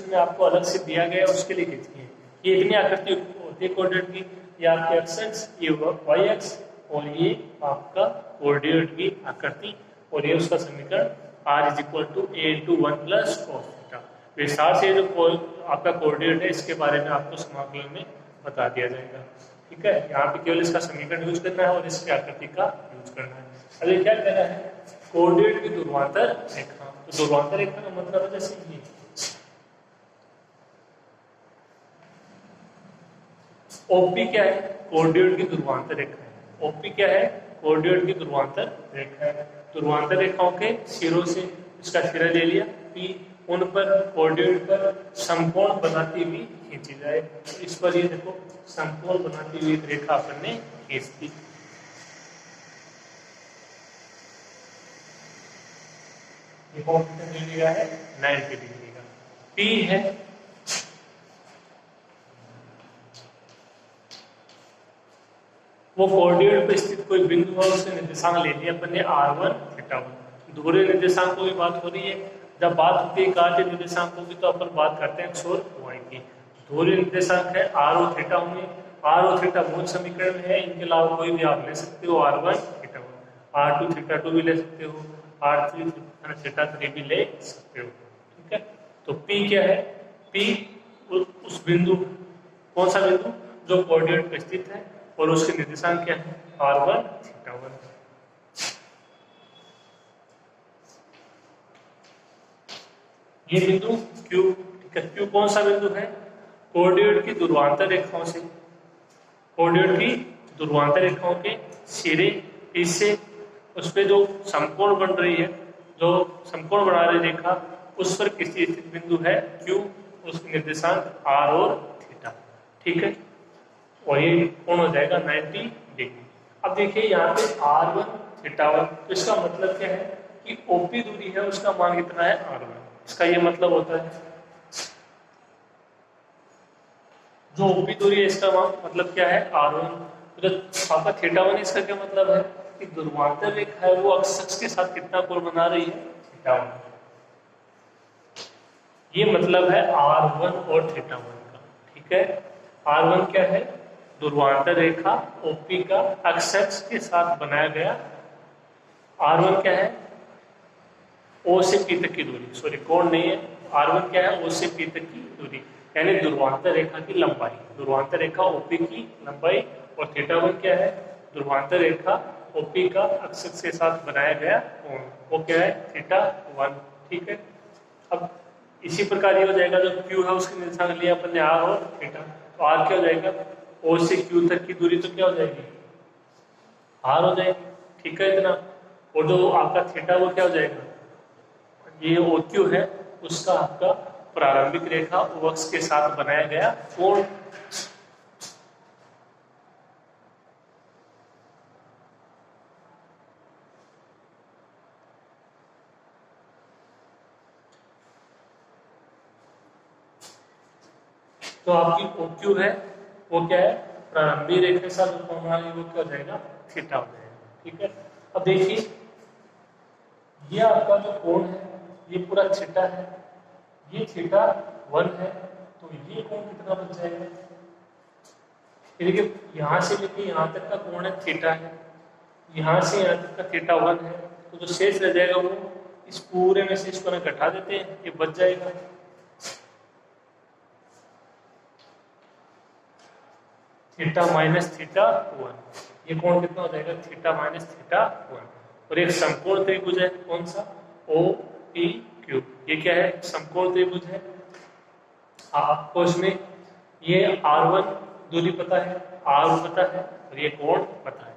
में आपको अलग से दिया गया है उसके लिए खींचनी है। ये इतनी आकृति होती है कोऑर्डिनेट की, ये आपके एक्स, ये वाई एक्स, और ये आपका कोऑर्डिनेट की आकृति, और ये उसका समीकरण r is equal to a into 1 plus cos theta. विस्तार से जो आपका कोऑर्डिनेट है इसके बारे में आपको समाकलन में बता दिया जाएगा। ठीक है, यहाँ पे केवल इसका समीकरण यूज करना है और इसकी आकृति का यूज करना है। अभी क्या कहना है, कोऑर्डिनेट की ध्रुवांतर रेखा। तो ध्रुवांतर रेखा का मतलब है जैसे ये ओपी क्या है, कोऑर्डिनेट की ध्रुवांतर रेखा है। ओपी क्या है, कोऑर्डिनेट की ध्रुवांतर रेखा है। ध्रुवांतर रेखाओं के सिरों से इसका सिरा ले लिया पी, उन पर कोऑर्डिनेट पर समकोण बनाती हुई खींची जाए। तो इस पर ये देखो समकोण बनाती हुई रेखा अपन ने खींच दी। ये कोण कितने डिग्री का है, 90 डिग्री का। पी है वो कोऑर्डिनेट पे स्थित कोई बिंदु है, उससे निर्देशांक ले लिया अपन ने r1 θ1। दूसरे निर्देशांकों की बात हो रही है। जब बात होती है कार्य निर्देशांकों की तो अपन बात करते हैं x और y की। दूसरे निर्देशांक है r और θ होंगे। r और θ मूल समीकरण में है, इनके अलावा कोई भी आप ले सकते हो, r1 θ1, r2 θ2 भी ले सकते हो, r3 θ3 भी ले सकते हो। ठीक है, तो p क्या है, p उस बिंदु, कौन सा बिंदु, जो कोऑर्डिनेट पे स्थित है, और उसके निर्देशांक क्या है, r1 θ1। ये बिंदु Q, ठीक है, Q कौन सा बिंदु है, कोऑर्डिनेट की ध्रुवांतर रेखाओं से, कोऑर्डिनेट की ध्रुवांतर रेखाओं के सिरे इससे उस पे जो समकोण बन रही है, जो समकोण बना रही रेखा, उस पर किसी स्थित बिंदु है Q, उसके निर्देशांक r और θ। ठीक है, और ये कोण हो जाएगा 90 डिग्री। अब देखिए यहाँ पे r1 θ1, तो इसका मतलब क्या है कि OP दूरी है उसका मान कितना है, r1। इसका ये मतलब होता है, जो OP दूरी है इसका मान मतलब क्या है, r1। तो जो आपका θ1 है, इसका क्या मतलब है कि ध्रुवांतर रेखा है वो अक्ष के साथ कितना कोण बना रही है, θ1। ये मतलब है r1 और θ1 का। ठीक है, r1 क्या है, ध्रुवांतर रेखा OP का अक्ष के साथ बनाया गया। r1 क्या है, O से P तक की दूरी, सॉरी कोण नहीं है, r1 क्या है, O से P तक की दूरी, यानी ध्रुवांतर रेखा की लंबाई, ध्रुवांतर रेखा OP की लंबाई। और θ1 क्या है, ध्रुवांतर रेखा OP का अक्ष के साथ बनाया गया कोण, वो क्या है, θ1। ठीक है, अब इसी प्रकार ये हो जाएगा, जो Q है उसके निर्देशांक लिया अपन ने r और θ, तो r क्या हो जाएगा, O से Q तक की दूरी तो क्या हो जाएगी, r हो जाएगी। ठीक है, इतना। और जो आपका θ वो क्या हो जाएगा, ये OQ है, उसका आपका प्रारंभिक रेखा O अक्ष के साथ बनाया गया कोण। तो आपकी OQ है वो क्या है, प्रारंभिक रेखा के साथ कोण बना रही है, वो क्या हो जाएगा, θ हो जाएगा। ठीक है, अब देखिए ये आपका जो कोण है ये पूरा θ है, ये θ1 है, तो ये कोण कितना बन जाएगा, देखिए यहाँ से लेके यहाँ तक का कोण है θ है, यहाँ से यहाँ तक का θ1 है, तो जो शेष रह जाएगा वो इस पूरे में से इसको ना घटा देते हैं, ये बच जाएगा θ माइनस θ1। ये कोण कितना हो जाएगा, θ माइनस θ1। और एक समकोण त्रिभुज है, कौन सा, OPQ। ये क्या है, समकोण त्रिभुज है। आपको इसमें ये r1 दूरी पता है, r पता है, और ये कोण पता है,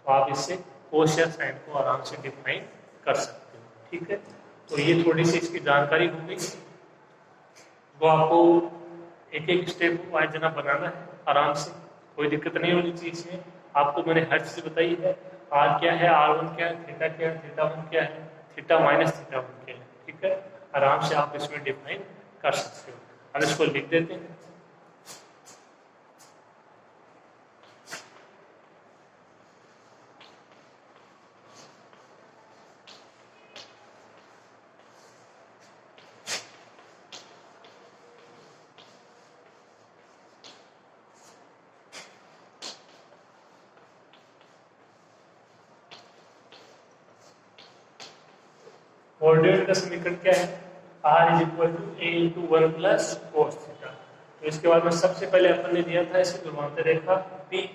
तो आप इससे कोस या साइन को आराम से डिफाइन कर सकते हो। ठीक है, तो ये थोड़ी सी इसकी जानकारी हो गई, वो आपको एक एक स्टेप वाइज जना बनाना है आराम से, कोई दिक्कत नहीं होनी चाहिए इसमें। आपको मैंने हर चीज बताई है, r क्या है, r1 क्या है, θ क्या है, θ1 क्या है, θ माइनस θ1 क्या है। ठीक है, आराम से आप इसमें डिफाइन कर सकते हो। अब इसको लिख देते हैं। कोऑर्डिनेट का समीकरण क्या है, r is equal to a into one plus cos theta. तो इसके बाद में सबसे पहले अपन ने दिया था इसे ध्रुवांतर रेखा P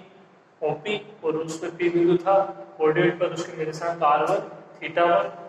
OP और उसमें P बिंदु था, कोऑर्डिनेट पर उसके निर्देशांक r1 θ1।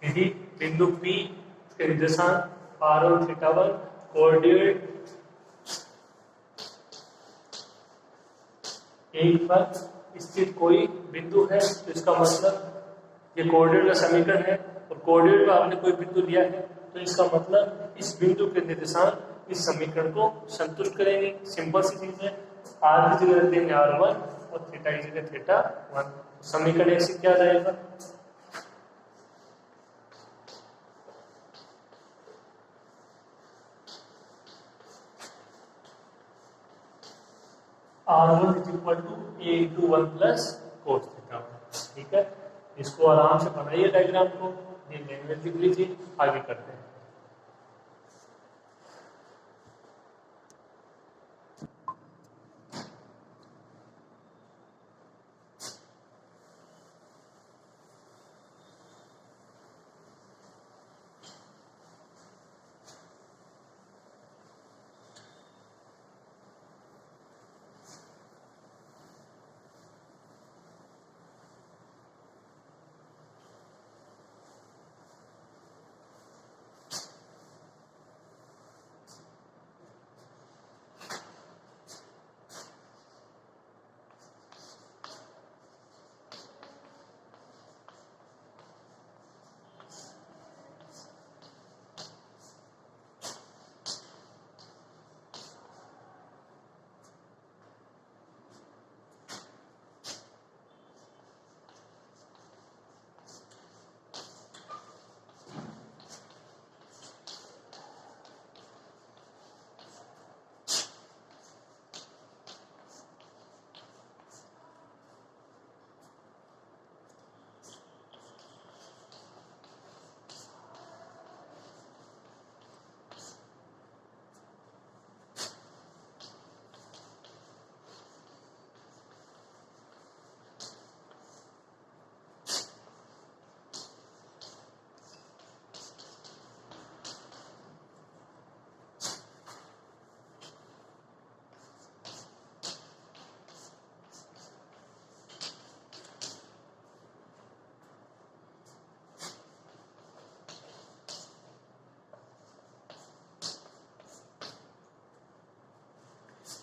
यदि बिंदु P के निर्देशांक r1 θ1 कोऑर्डिनेट एक पर स्थित कोई बिंदु है, तो इसका मतलब ये कोऑर्डिनेट का समीकरण है और कोऑर्डिनेट में आपने कोई बिंदु लिया है, तो इसका मतलब इस बिंदु के निर्देशांक इस समीकरण को संतुष्ट करेंगे। सिंपल सी चीज है, r की जगह देंगे r1 और थीटा की जगह θ1। समीकरण एक से क्या आ जाएगा, r1 is equal to a into one plus cos theta. ठीक है, इसको आराम से बनाइए डायग्राम को, ये लैंग्वेज लिख लीजिए, आगे करते हैं।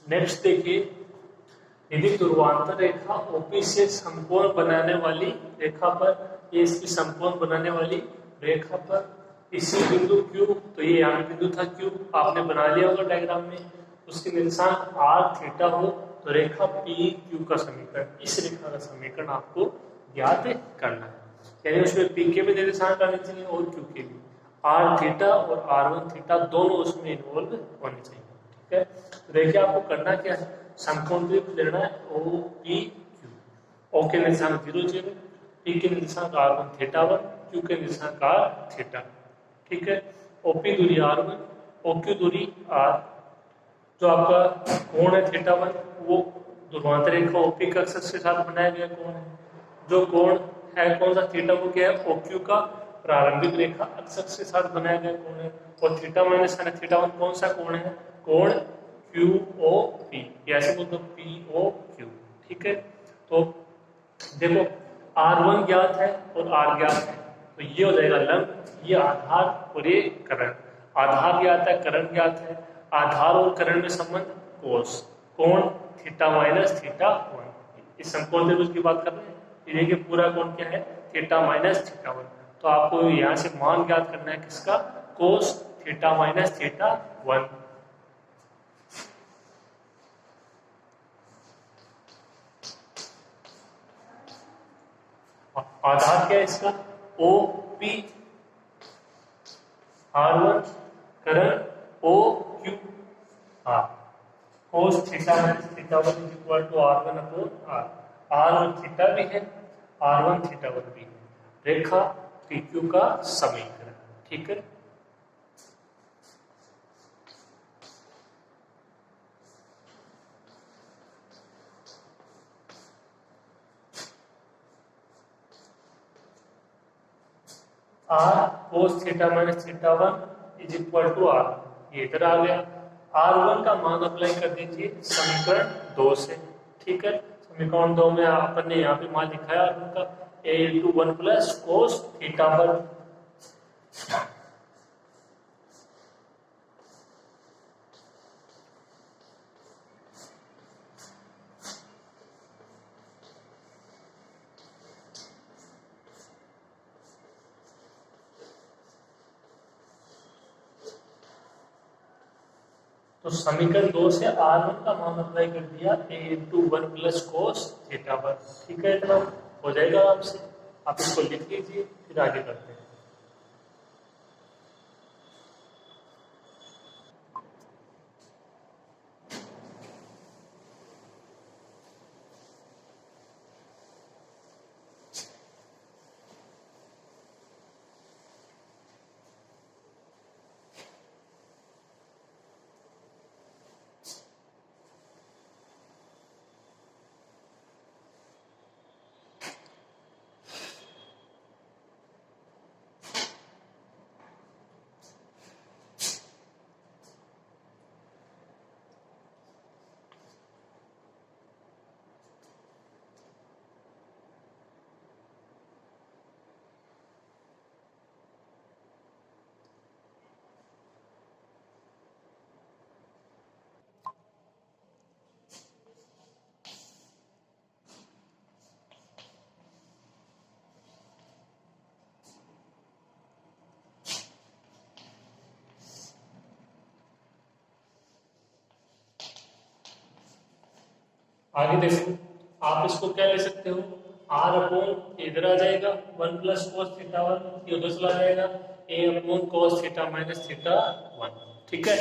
नेक्स्ट देखिए, यदि ध्रुवांतर रेखा OP से समकोण बनाने वाली रेखा पर, ये इसकी समकोण बनाने वाली रेखा पर इसी बिंदु Q, तो ये यहाँ बिंदु था Q, आपने बना लिया होगा डायग्राम में, उसके निर्देशांक r θ हो, तो रेखा PQ का समीकरण, इस रेखा का समीकरण आपको ज्ञात करना है। यानी उसमें P के भी निर्देशांक आने चाहिए और Q के भी, r θ और r1 θ दोनों उसमें इन्वॉल्व होने चाहिए। ठीक है, तो देखिए आपको करना क्या है, समकोण द्विभाजक लेना है OPQ। O के निर्देशांक 0 0, P के निर्देशांक r1 θ1, Q के निर्देशांक r θ। ठीक है, OP दूरी r1, OQ दूरी r, जो आपका कोण है θ1 वो ध्रुवांतर रेखा OP के अक्ष के साथ बनाया गया कोण है। जो कोण है कौन सा, थीटा, वो क्या है OQ का प्रारंभिक रेखा अक्ष के साथ बनाया गया कोण है। और थीटा माइनस θ1 कौन सा कोण है, कोण QOP, ऐसे बोलते POQ। ठीक है, तो देखो R1 ज्ञात है और R ज्ञात है, तो ये हो जाएगा लंब, ये आधार और ये करण। आधार ज्ञात है, करण ज्ञात है, आधार और करण में संबंध कोस, कोण थीटा माइनस θ1। इस समकोण त्रिभुज की बात कर रहे हैं, ये देखिए पूरा कोण क्या है, थीटा माइनस θ1। तो आपको यहाँ से मान ज्ञात करना है किसका, कोस थीटा माइनस θ1। आधार क्या है इसका, O P, R1 current O Q R, cos theta minus theta one is equal to R1 upon R, R1 theta भी है, R1 थीटा वन भी है, रेखा PQ का समीकरण। ठीक है, R cos theta minus theta one is equal to R, ये इधर आ गया, R1 का मान अप्लाई कर दीजिए समीकरण 2 से। ठीक है, समीकरण 2 में अपन ने यहाँ पे मान लिखा है R1 का a into one plus cos theta one, तो समीकरण 2 से R1 का मान अप्लाई कर दिया a into one plus cos theta one. ठीक है, इतना हो जाएगा आपसे, आप इसको लिख लीजिए, फिर आगे करते हैं। आगे देखो, आप इसको क्या ले सकते हो, आर अपॉन इधर आ जाएगा one plus cos theta one, ये उधर चला जाएगा a upon cos theta minus theta one. ठीक है,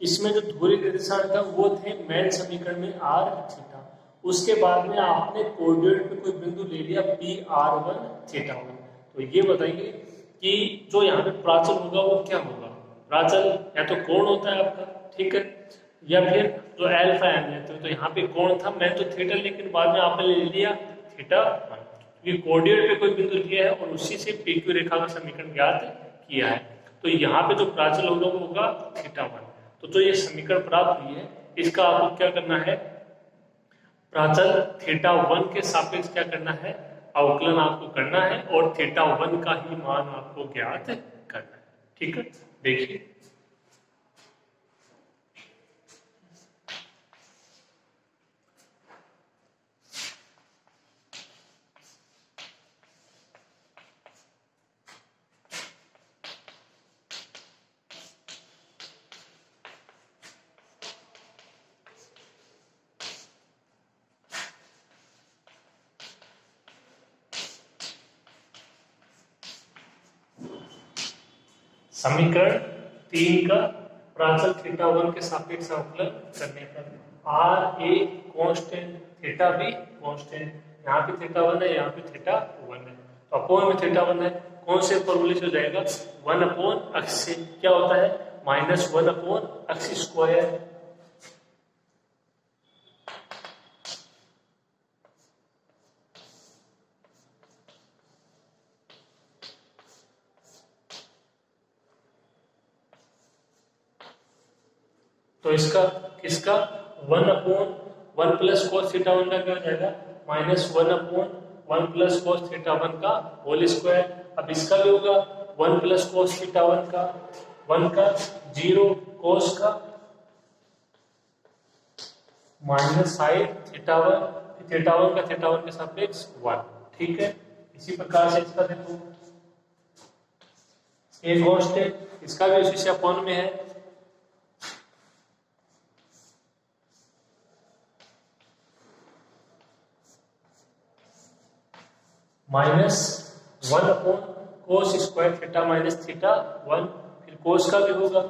इसमें जो धुरी निर्देशांक था वो थे मेन समीकरण में आर थीटा, उसके बाद में आपने कोऑर्डिनेट पे कोई बिंदु ले लिया P R one theta one. तो ये बताइए कि जो यहाँ पे प्राचल होगा वो क्या होगा, प्राचल या तो कोण होता है आपका, ठीक है, या फिर जो अल्फा एम लेते हो, तो यहाँ पे कोण था, मैं तो थीटा, लेकिन बाद में आपने ले लिया थीटा वन, क्योंकि कोऑर्डिनेट पे कोई बिंदु लिया है और उसी से PQ रेखा का समीकरण ज्ञात किया है। तो यहाँ पे जो प्राचल होगा वो होगा थीटा वन। तो जो ये समीकरण प्राप्त हुई है, इसका आपको क्या करना है, प्राचल थीटा वन के सापेक्ष क्या करना है, अवकलन आपको करना है, और थीटा वन का ही मान आपको ज्ञात करना है। ठीक है, देखिए समीकरण 3 का प्राचल थीटा वन के सापेक्ष अवकलन करने पर R A constant, theta B constant, यहाँ पे थीटा वन है, यहाँ पे थीटा वन है, तो अपोन में थीटा वन है, कौन से फॉर्मूले से हो जाएगा, वन अपॉन अक्स से क्या होता है, माइनस वन अपॉन अक्स स्क्वायर, तो इसका किसका, one upon one plus cos theta one का क्या हो जाएगा, minus one upon one plus cos theta one का होल स्क्वायर। अब इसका भी होगा one plus cos theta one का जीरो, कोस का minus sine theta one, theta one का थीटा वन के सापेक्ष वन। ठीक है, इसी प्रकार से इसका देखो ए कांस्टेंट, इसका भी उसी से अपॉन में है, minus 1 upon cos square theta minus theta 1, फिर कोस का भी होगा,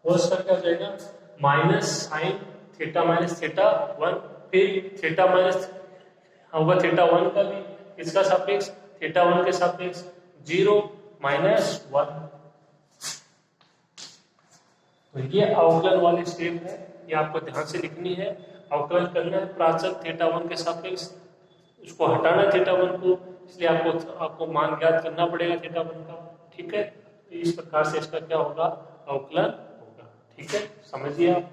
कोस का क्या हो जाएगा minus sign theta minus theta 1, फिर थीटा माइनस होगा थीटा 1 का भी, इसका सापेक्ष थीटा 1 के सापेक्ष 0 माइनस 1। तो ये अवकलन वाली स्टेप है, ये आपको ध्यान से लिखनी है। अवकलन करना है प्राचल थीटा 1 के सापेक्ष, उसको हटाना है थीटा 1 को, इसलिए आपको मान ज्ञात करना पड़ेगा थीटा 1 का। ठीक है, तो इस प्रकार से इसका क्या होगा अवकलन होगा। ठीक है, समझिए आप।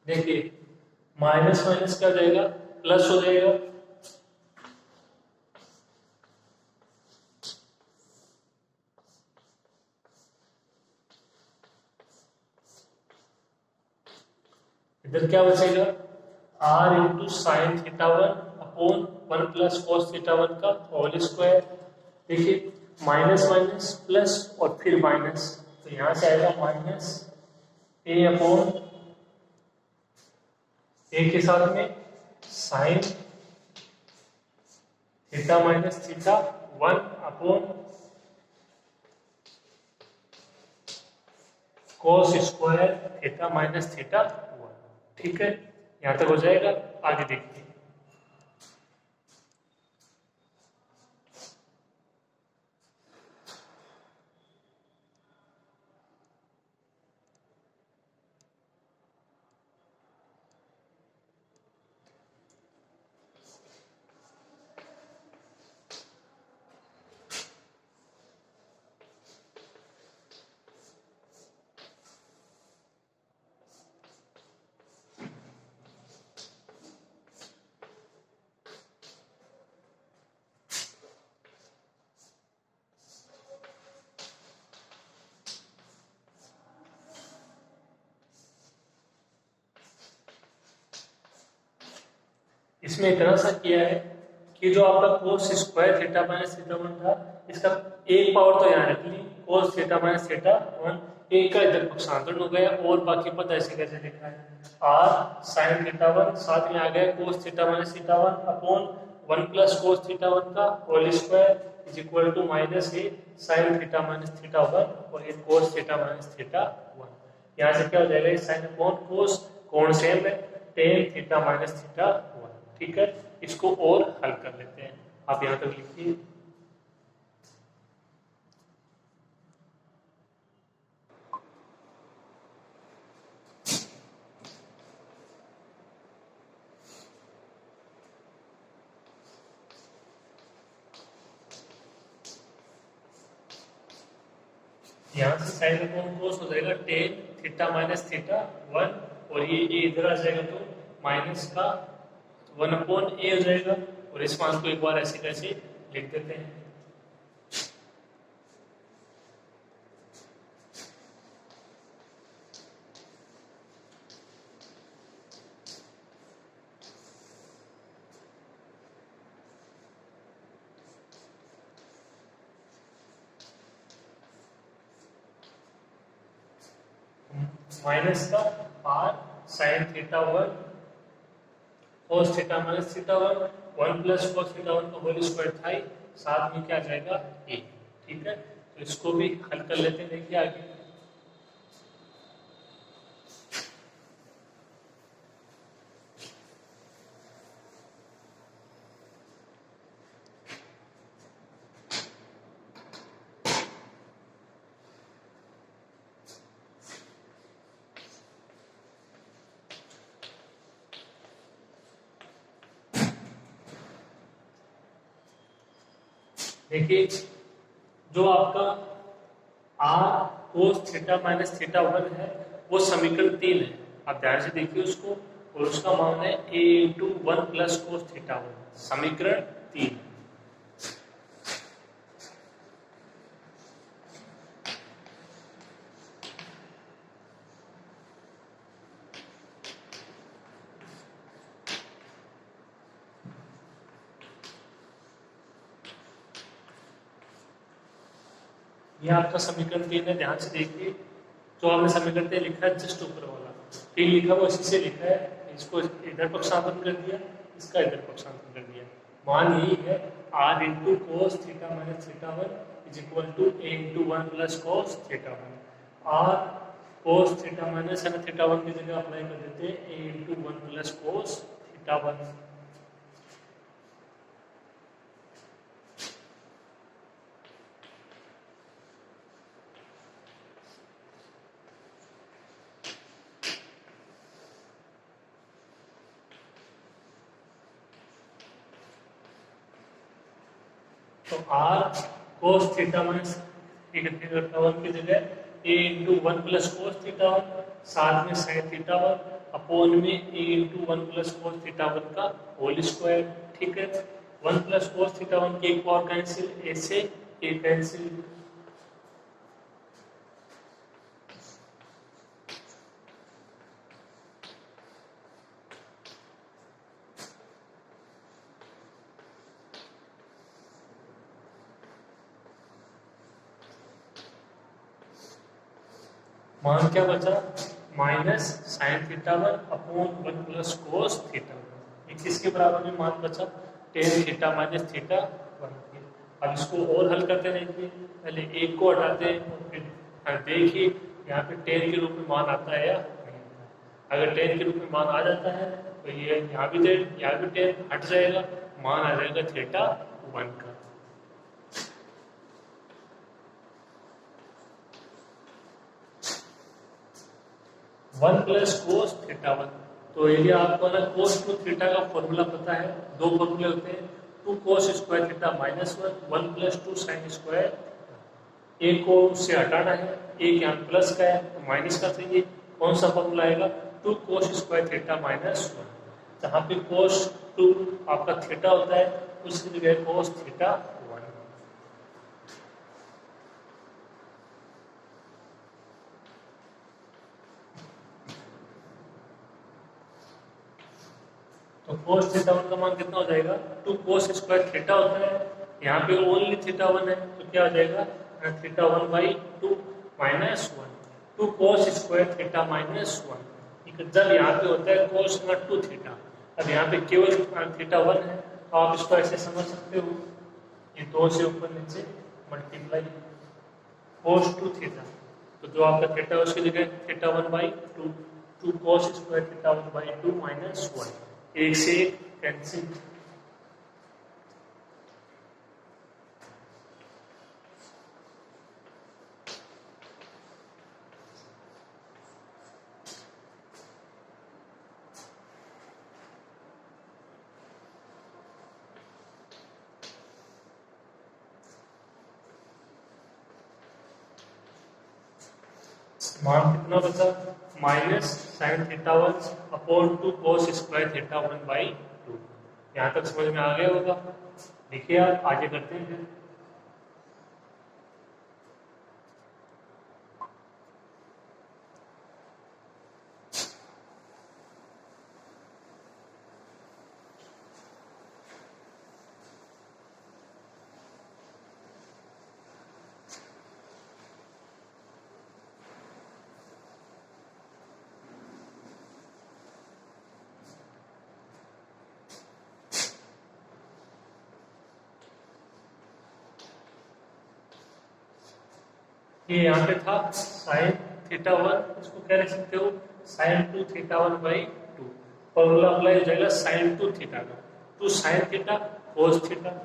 देखिए माइनस माइनस क्या हो जाएगा प्लस हो जाएगा, इधर क्या बचेगा r into sine theta 1 upon 1 plus cos theta 1 का होल स्क्वायर। देखिए माइनस माइनस प्लस और फिर माइनस, तो यहां से आएगा माइनस a अपॉन a के साथ में sign theta minus theta 1 upon cos square theta minus theta 1। ठीक है, यहां तक हो जाएगा, आगे देखिए। इसमें इतना सा किया है कि जो आपका cos square theta minus theta 1 था, इसका एक पावर तो यहाँ रख ली कोस थीटा माइनस थीटा 1, एक का इधर पक्षांतरण हो गया, और बाकी पता ऐसे कैसे लिखा है r साइन थीटा 1 साथ में आ गया cos theta minus theta 1 upon 1 plus cos theta 1 का whole square is equal to minus A sine theta minus theta 1 और ये कोस थीटा माइनस थीटा 1। यहाँ से क्या हो जाएगा साइन अपॉन कोस, कोण सेम है टेन थीटा माइनस थीटा 1। ठीक है, इसको और हल कर लेते हैं, आप यहां तक लिखिए। यहां से साइन अपॉन कोस हो जाएगा टेन थीटा माइनस थीटा 1, और ये इधर आ जाएगा तो माइनस का 1 अपॉन ए हो जाएगा, और इस मान को एक बार ऐसे कैसे लिख देते हैं। माइनस का r साइन थीटा 1 कोस theta minus theta 1, 1 plus cos theta 1 का होल स्क्वायर था ही, साथ में क्या आ जाएगा a। ठीक है, तो इसको भी हल कर लेते हैं, देखिए आगे। देखिए जो आपका r cos theta minus theta 1 है वो समीकरण 3 है, आप ध्यान से देखिए उसको, और उसका मान है a into 1 plus cos theta 1, समीकरण 3। ये आपका समीकरण 3 है, ध्यान से देखिए। जो आपने समीकरण 3 लिखा है जस्ट ऊपर वाला 3 लिखा हुआ इसी से लिखा है, इसको इधर पक्षांतरण कर दिया, इसका इधर पक्षांतरण कर दिया। मान यही है r into cos theta minus theta 1 is equal to a into 1 plus cos theta 1। r cos theta minus है ना थीटा 1 की जगह अप्लाई कर देते हैं a into 1 plus cos theta 1। तो r cos theta minus theta 1 की जगह a into 1 plus cos theta 1 साथ में साइन थीटा 1 अपोन में a into 1 plus cos theta 1 का होल स्क्वायर। ठीक है, 1 प्लस कोस थीटा 1 की एक पावर कैंसिल, a से a कैंसिल। मान क्या बचा, minus sign theta 1 upon 1 plus cos theta 1। किसके बराबर में मान बचा, टेन थीटा माइनस थीटा 1। अब इसको और हल करते देखिए, पहले एक को हटाते हैं और फिर देखिए यहाँ पे टेन के रूप में मान आता है या नहीं। अगर टेन के रूप में मान आ जाता है तो ये यहाँ भी टेन यहाँ भी टेन हट जाएगा, मान आ जाएगा थीटा 1 का। One plus cos theta 1। तो यदि आपको ना कोस टू थीटा का फॉर्मूला पता है, दो फॉर्मूले होते हैं, 2 cos square theta minus 1 plus 2 sine square. एक को उससे हटाना है, एक यहाँ प्लस का है तो माइनस का चाहिए, कौन सा फॉर्मूला आएगा, 2 कोस स्क्वायर थीटा माइनस 1। जहाँ पे कोस 2 आपका थीटा होता है उसकी जगह कोस थीटा 1। तो कोस थीटा 1 का मान कितना हो जाएगा, 2 कोस स्क्वायर थीटा होता है, यहाँ पे ओनली थीटा 1 है तो क्या हो जाएगा, theta 1 by 2 minus 1, 2 cos square theta minus 1। जब यहाँ पे होता है कोस नॉट 2 थीटा, अब यहाँ पे केवल थीटा 1 है तो आप इसको ऐसे समझ सकते हो, ये 2 से ऊपर नीचे मल्टीप्लाई कोस 2 थीटा, तो जो आपका थीटा है उसकी जगह theta 1 by 2, 2 cos square theta 1 by 2 minus 1, एक से एक कैंसिल। मान कितना बचा, minus sign theta 1 upon 2 cos square theta 1 by 2। यहाँ तक समझ में आ गया होगा। देखिए आप आगे करते हैं फिर। ये यहाँ पे था साइन थीटा 1, इसको क्या लिख सकते हो, sine 2 theta 1 by 2। Formula apply हो जाएगा साइन 2 थीटा का, 2 sine theta cos theta.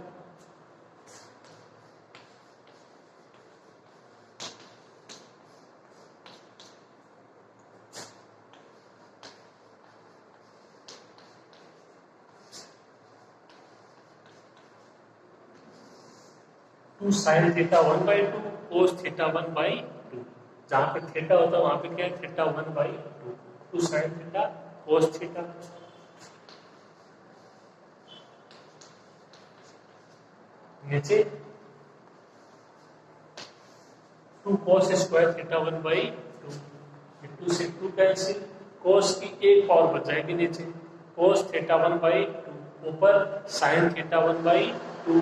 Two sine theta 1 by 2 cos theta 1 by 2। जहां पे थीटा होता है वहां पे क्या है, theta 1 by 2, 2 sine theta cos theta. नीचे 2 कोस स्क्वायर थीटा 1 बाई 2, 2 से 2 कैंसिल, कोस की एक पावर बच जाएगी नीचे, कोस थीटा 1 बाई 2, ऊपर साइन थीटा 1 बाई 2।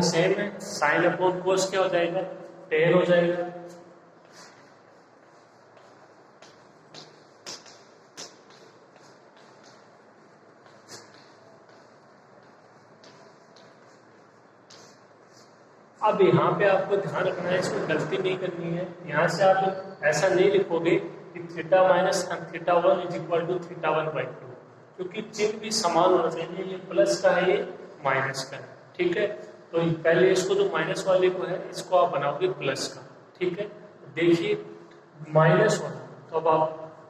सेम है, साइन अपॉन कोस क्या हो जाएगा, टेन हो जाएगा। अब यहाँ पे आपको ध्यान रखना है, इसमें गलती नहीं करनी है। यहाँ से आप ऐसा नहीं लिखोगे कि theta minus theta one is equal to theta one by two, क्योंकि चिन्ह भी समान होना चाहिए, ये प्लस का है, ये माइनस का है, ठीक है। तो पहले इसको जो माइनस वाले को है इसको आप बनाओगे प्लस का, ठीक है। देखिए माइनस वन, तो अब आप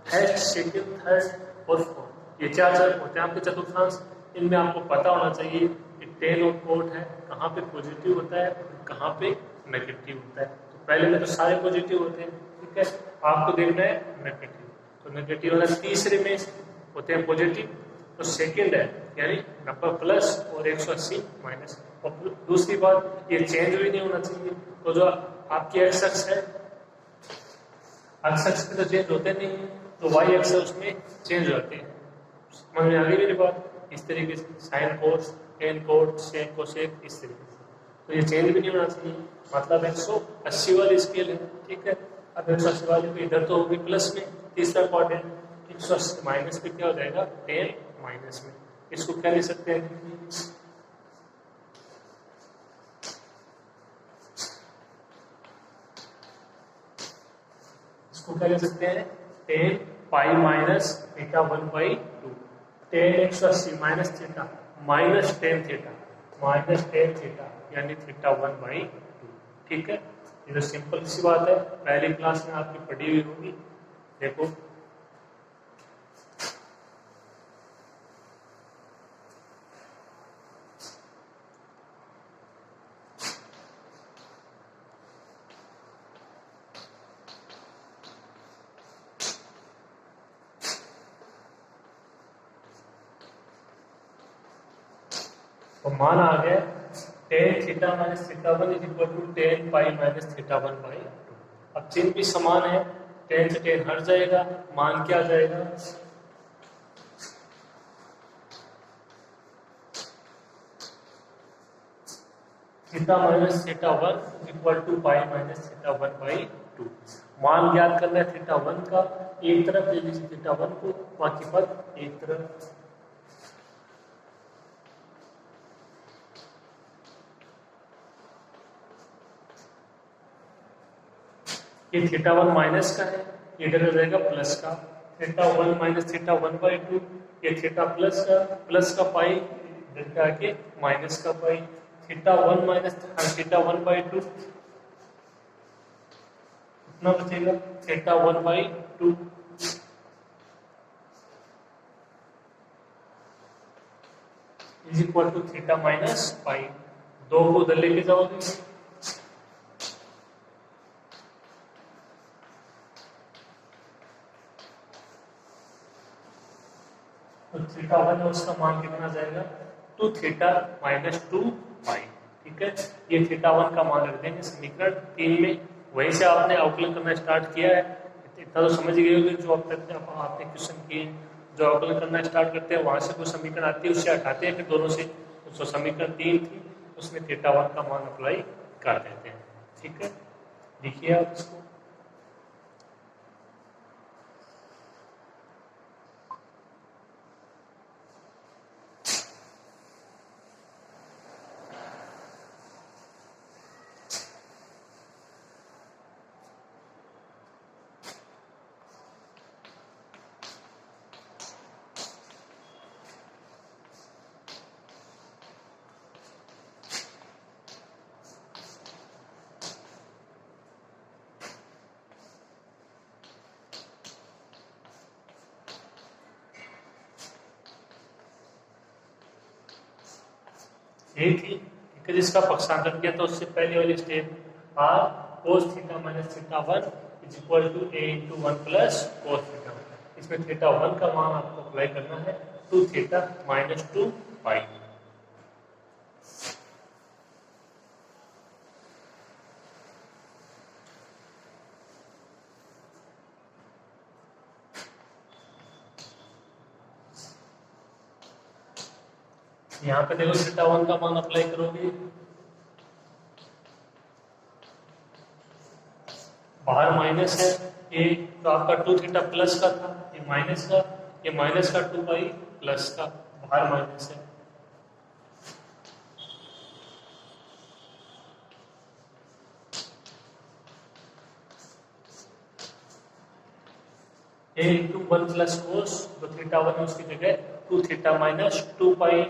फर्स्ट सेकेंड थर्ड और फोर्थ, ये चार चार होते हैं आपके चतुर्थांश, इनमें आपको पता होना चाहिए कि टेन और कोट है कहाँ पे पॉजिटिव होता है और कहाँ पे नेगेटिव होता है। तो पहले में तो सारे पॉजिटिव होते हैं, ठीक है, आपको देखना है नेगेटिव, तो नेगेटिव वाला तीसरे में होते हैं पॉजिटिव, तो सेकंड है यानी 90 प्लस और 180 माइनस। और दूसरी बात, ये चेंज भी नहीं होना चाहिए, तो जो आपकी एक्स अक्ष है, एक्स अक्ष पे तो चेंज होते नहीं है, तो वाई अक्ष उसमें चेंज होते हैं। समझ में आ गई मेरी बात? इस तरीके से sine cos, tan cot, sec cosec, इस तरीके से, तो ये चेंज भी नहीं होना चाहिए, मतलब 180 वाली स्केल है, ठीक है। अब 180 वाली को इधर तो होगी प्लस में, तीसरा क्वाड्रेंट, 180 माइनस पे क्या हो जाएगा, 10 माइनस में। इसको क्या लिख सकते हैं, इसको क्या लिख सकते हैं, 10 pi minus theta one by to, 10 180 minus theta minus 10 theta minus 10 theta यानी थीटा वन बाई टू, ठीक है। ये तो सिंपल सी बात है, पहली क्लास में आपकी पढ़ी हुई होगी। देखो तो मान आ गया 10 theta minus theta one is equal to 10 pi minus theta one by two. अब चिन्ह भी समान है, 10 से 10 हट जाएगा, मान क्या आ जाएगा, theta minus theta one is equal to pi minus theta one by two. मान ज्ञात करना है थीटा वन का, एक तरफ ले लीजिए थीटा वन को, बाकी पद एक तरफ। ये थीटा वन माइनस का है, इधर हो जाएगा प्लस का, theta one minus theta one by two, ये थीटा प्लस का पाई, इधर के आके माइनस का pi, theta one minus theta one by two, कितना बचेगा, theta one by two, is equal to theta minus pi. दो को उधर लेके जाओगे, तो थीटा वन है उसका मान कितना जाएगा, 2 थीटा माइनस 2 पाई, ठीक है। ये थीटा वन का मान रख देंगे समीकरण 3 में। वहीं से आपने अवकलन करना स्टार्ट किया है, इतना तो समझ गए होंगे जो अब तक आपने क्वेश्चन किए। जो अवकलन करना स्टार्ट करते हैं वहां से कोई समीकरण आती है उससे हटाते हैं, फिर दोनों से जो समीकरण 3 थी उसमें थीटा वन का मान अप्लाई कर देते हैं, ठीक है। देखिए आप इसको, ये थी, ठीक है, जिसका पक्षांतर किया तो उससे पहले वाली step R cos theta minus theta one is equal to A into one plus cos theta. इसमें थीटा वन का मान आपको अप्लाई करना है 2 थीटा माइनस 2 पाई। यहाँ पे देखो थीटा वन का मान अप्लाई करोगे बाहर माइनस है, ये तो आपका 2 थीटा प्लस का था, ये माइनस का, ये माइनस का 2 पाई प्लस का, बाहर माइनस है। ए इंटू 1 प्लस कोस, जो थीटा 1 है उसकी जगह 2 थीटा माइनस 2 पाई,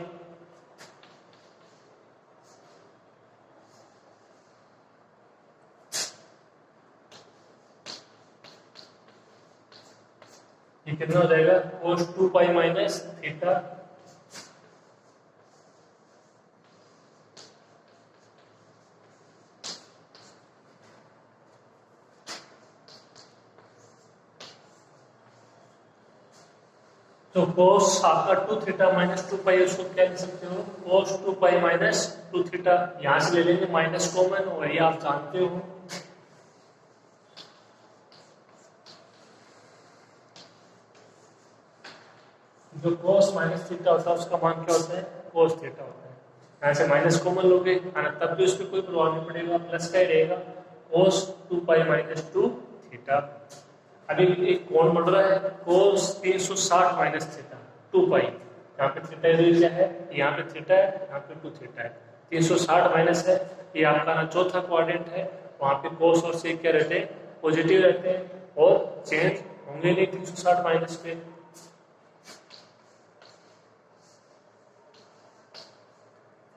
ये कितना हो जाएगा कोस 2 पाई माइनस थीटा, तो कोस आपका 2 थीटा माइनस 2 पाई, उसको क्या लिख सकते हो कोस 2 पाई माइनस 2 थीटा, यहां से ले लेंगे माइनस कॉमन, वही आप जानते हो। जो कोस माइनस थीटा होता है उसका मान क्या होता है कोस थीटा होता है, यहाँ से माइनस कॉमन लोगे तब भी उस पर कोई प्रभाव नहीं पड़ेगा, प्लस का ही रहेगा, कोस 2 पाई माइनस 2 थीटा। अभी एक कोण बढ़ रहा है कोस 360 माइनस थीटा 2 पाई, यहाँ पे थीटा क्या है, यहाँ पे थीटा है, यहाँ पे 2 थीटा है, 360 माइनस है, ये आपका ना चौथा क्वाड्रेंट है, वहां पे कोस और सेक क्या रहते हैं पॉजिटिव रहते हैं और चेंज होंगे नहीं 360 माइनस पे।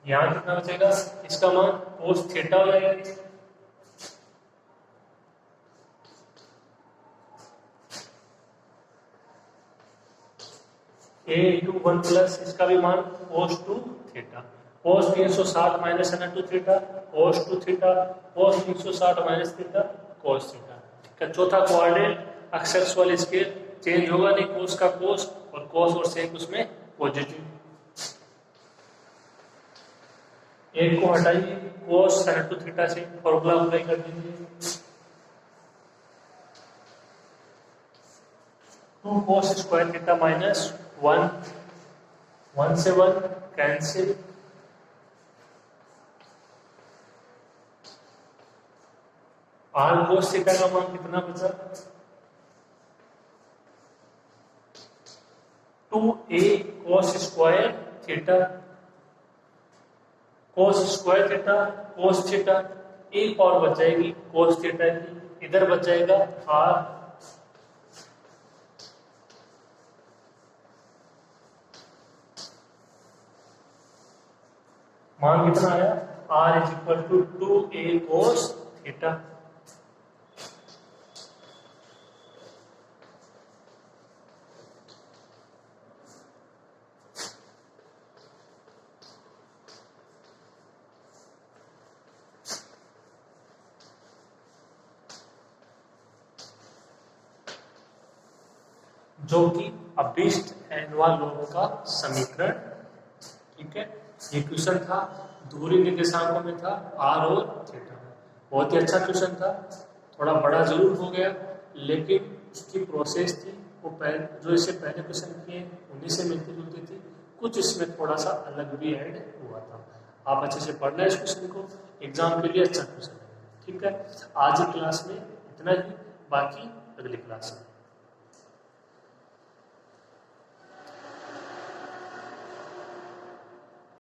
यहाँ कितना बचेगा, इसका मान कोस थीटा हो जाएगा, ए इंटू 1 प्लस इसका भी मान कोस 2 थीटा, कोस 360 माइनस है ना 2 थीटा, कोस 2 थीटा, कोस 360 माइनस थीटा, कोस थीटा। ठीक है, चौथा क्वाड्रेंट अक्सर्स वाले स्केल चेंज होगा नहीं, कोस का कोस और कोस और सेक उसमें पॉजिटिव। एक को हटाइए, कोस sin 2 थीटा से फॉर्मूला अप्लाई कर दीजिए, 2 कोस स्क्वायर थीटा माइनस 1 से 1 कैंसिल, आर कोस थीटा का मान कितना बचा 2a cos square theta, cos square theta cos theta, एक और बच जाएगी कोस थीटा की, इधर बच जाएगा आर, मान कितना आया R is equal to 2a cos theta. जो कि अभिष्ट एनवा लोग का समीकरण। ठीक है, ये क्वेश्चन था दूरी निर्देशांकों में था आर और थीटा, बहुत ही अच्छा क्वेश्चन था, थोड़ा बड़ा जरूर हो गया लेकिन उसकी प्रोसेस थी वो पहले जो इसे पहले क्वेश्चन किए उन्हीं से मिलती जुलती थी, कुछ इसमें थोड़ा सा अलग भी ऐड हुआ था। आप अच्छे से पढ़ना इस क्वेश्चन को, एग्जाम के लिए अच्छा क्वेश्चन है। ठीक है, आज की क्लास में इतना ही, बाकी अगली क्लास में।